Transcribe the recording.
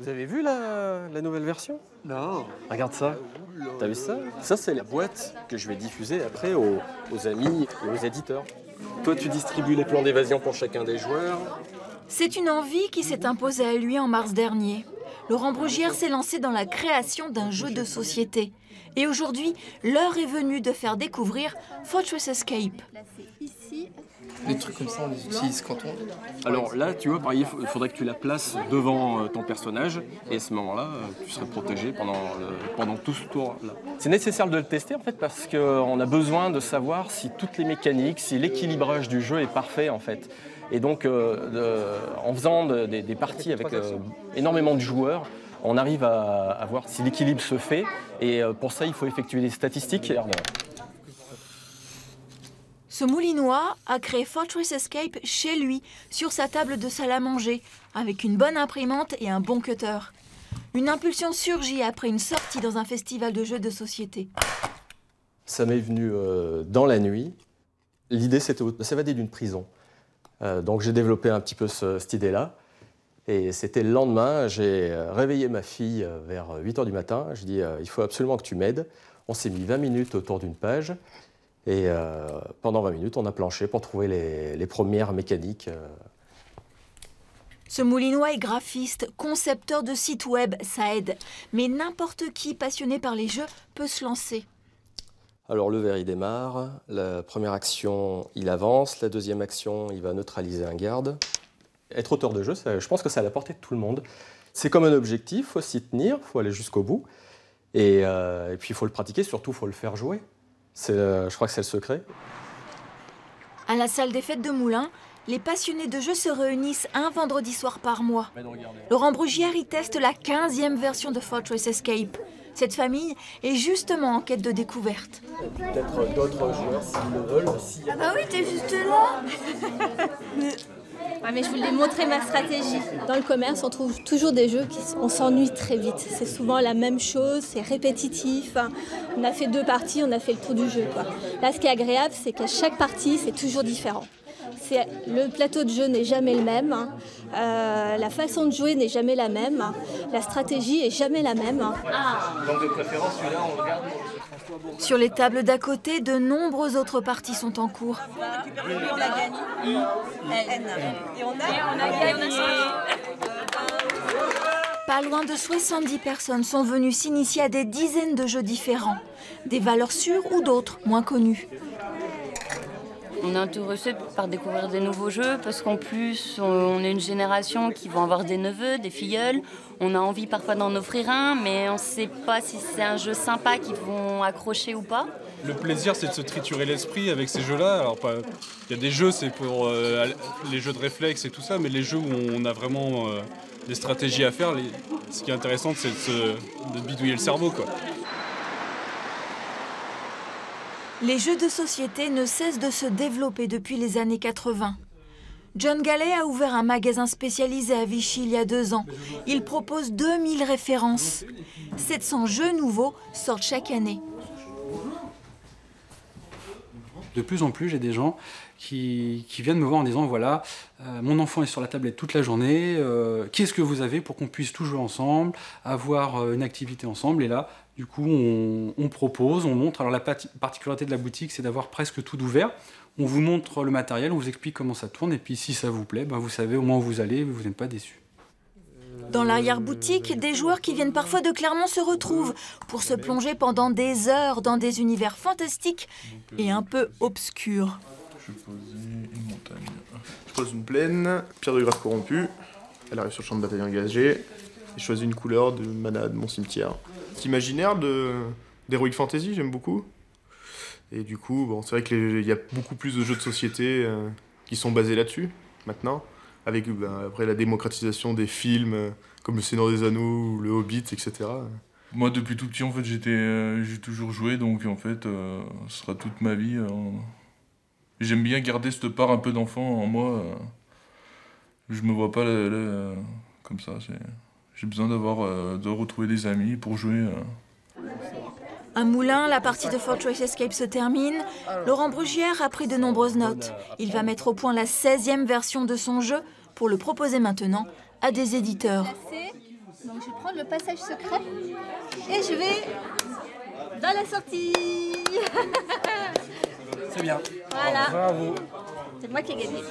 Vous avez vu la nouvelle version? Non. Regarde ça. T'as vu ça? Ça, c'est la boîte que je vais diffuser après aux amis et aux éditeurs. Toi, tu distribues les plans d'évasion pour chacun des joueurs. C'est une envie qui s'est imposée à lui en mars dernier. Laurent Brugière s'est lancé dans la création d'un jeu de société. Et aujourd'hui, l'heure est venue de faire découvrir Fortress Escape. Les trucs comme ça, on les utilise quand on... Alors là, tu vois, pareil, il faudrait que tu la places devant ton personnage. Et à ce moment-là, tu serais protégé pendant tout ce tour-là. C'est nécessaire de le tester, en fait, parce qu'on a besoin de savoir si toutes les mécaniques, si l'équilibrage du jeu est parfait, en fait. Et donc, en faisant des parties avec énormément de joueurs, on arrive à voir si l'équilibre se fait. Et pour ça, il faut effectuer des statistiques. Ce Moulinois a créé Fortress Escape chez lui, sur sa table de salle à manger, avec une bonne imprimante et un bon cutter. Une impulsion surgit après une sortie dans un festival de jeux de société. Ça m'est venu dans la nuit. L'idée, c'était de s'évader d'une prison. Donc j'ai développé un petit peu cette idée-là. Et c'était le lendemain, j'ai réveillé ma fille vers 8 h du matin. Je dis il faut absolument que tu m'aides. On s'est mis 20 minutes autour d'une page. Et pendant 20 minutes, on a planché pour trouver les premières mécaniques. Ce Moulinois est graphiste, concepteur de sites web, ça aide. Mais n'importe qui passionné par les jeux peut se lancer. Alors le verre, il démarre. La première action, il avance. La deuxième action, il va neutraliser un garde. Être auteur de jeu, je pense que c'est à la portée de tout le monde. C'est comme un objectif, il faut s'y tenir, il faut aller jusqu'au bout. Et puis il faut le pratiquer, surtout il faut le faire jouer. Je crois que c'est le secret. À la salle des fêtes de Moulins, les passionnés de jeux se réunissent un vendredi soir par mois. Laurent Brugière y teste la 15e version de Fortress Escape. Cette famille est justement en quête de découverte. Peut-être d'autres joueurs, s'ils le veulent. Ah bah oui, t'es juste là. Ouais, mais je voulais montrer ma stratégie. Dans le commerce, on trouve toujours des jeux on s'ennuie très vite. C'est souvent la même chose, c'est répétitif. On a fait 2 parties, on a fait le tour du jeu, quoi. Là, ce qui est agréable, c'est qu'à chaque partie, c'est toujours différent. Le plateau de jeu n'est jamais le même. La façon de jouer n'est jamais la même. La stratégie est jamais la même. Donc de préférence, celui-là, on regarde. Sur les tables d'à côté, de nombreuses autres parties sont en cours. On a gagné. Et on a gagné. Pas loin de 70 personnes sont venues s'initier à des dizaines de jeux différents. Des valeurs sûres ou d'autres, moins connues. On est intéressé par découvrir des nouveaux jeux parce qu'en plus, on est une génération qui va avoir des neveux, des filleuls. On a envie parfois d'en offrir un, mais on ne sait pas si c'est un jeu sympa qu'ils vont accrocher ou pas. Le plaisir, c'est de se triturer l'esprit avec ces jeux-là. Alors, il y a des jeux, c'est pour les jeux de réflexe et tout ça, mais les jeux où on a vraiment des stratégies à faire, ce qui est intéressant, c'est de bidouiller le cerveau, quoi. Les jeux de société ne cessent de se développer depuis les années 80. John Gallet a ouvert un magasin spécialisé à Vichy il y a 2 ans. Il propose 2000 références. 700 jeux nouveaux sortent chaque année. De plus en plus, j'ai des gens qui viennent me voir en disant voilà, mon enfant est sur la tablette toute la journée, qu'est-ce que vous avez pour qu'on puisse tout jouer ensemble, avoir une activité ensemble? Et là, du coup, on propose, on montre. Alors la particularité de la boutique, c'est d'avoir presque tout ouvert. On vous montre le matériel, on vous explique comment ça tourne, et puis si ça vous plaît, vous savez au moins où vous allez, vous n'êtes pas déçus. Dans l'arrière-boutique, des joueurs qui viennent parfois de Clermont se retrouvent pour se plonger pendant des heures dans des univers fantastiques et un peu obscurs. Je vais poser une montagne. Je pose une plaine, pierre de grave corrompue. Elle arrive sur le champ de bataille engagé. Et je choisis une couleur de mana de mon cimetière. C'est imaginaire d'Heroic Fantasy, j'aime beaucoup. Et du coup, bon, c'est vrai qu'il y a beaucoup plus de jeux de société qui sont basés là-dessus, maintenant. Avec après la démocratisation des films, comme Le Seigneur des Anneaux, ou Le Hobbit, etc. Moi, depuis tout petit, en fait, j'ai toujours joué, donc en fait, ce sera toute ma vie. J'aime bien garder cette part un peu d'enfant en moi. Je me vois pas comme ça. J'ai besoin de retrouver des amis pour jouer. À Moulins, la partie de Fortress Escape se termine. Laurent Brugière a pris de nombreuses notes. Il va mettre au point la 16e version de son jeu pour le proposer maintenant à des éditeurs. Donc je vais prendre le passage secret et je vais dans la sortie. C'est bien. Voilà. Bravo. C'est moi qui ai gagné.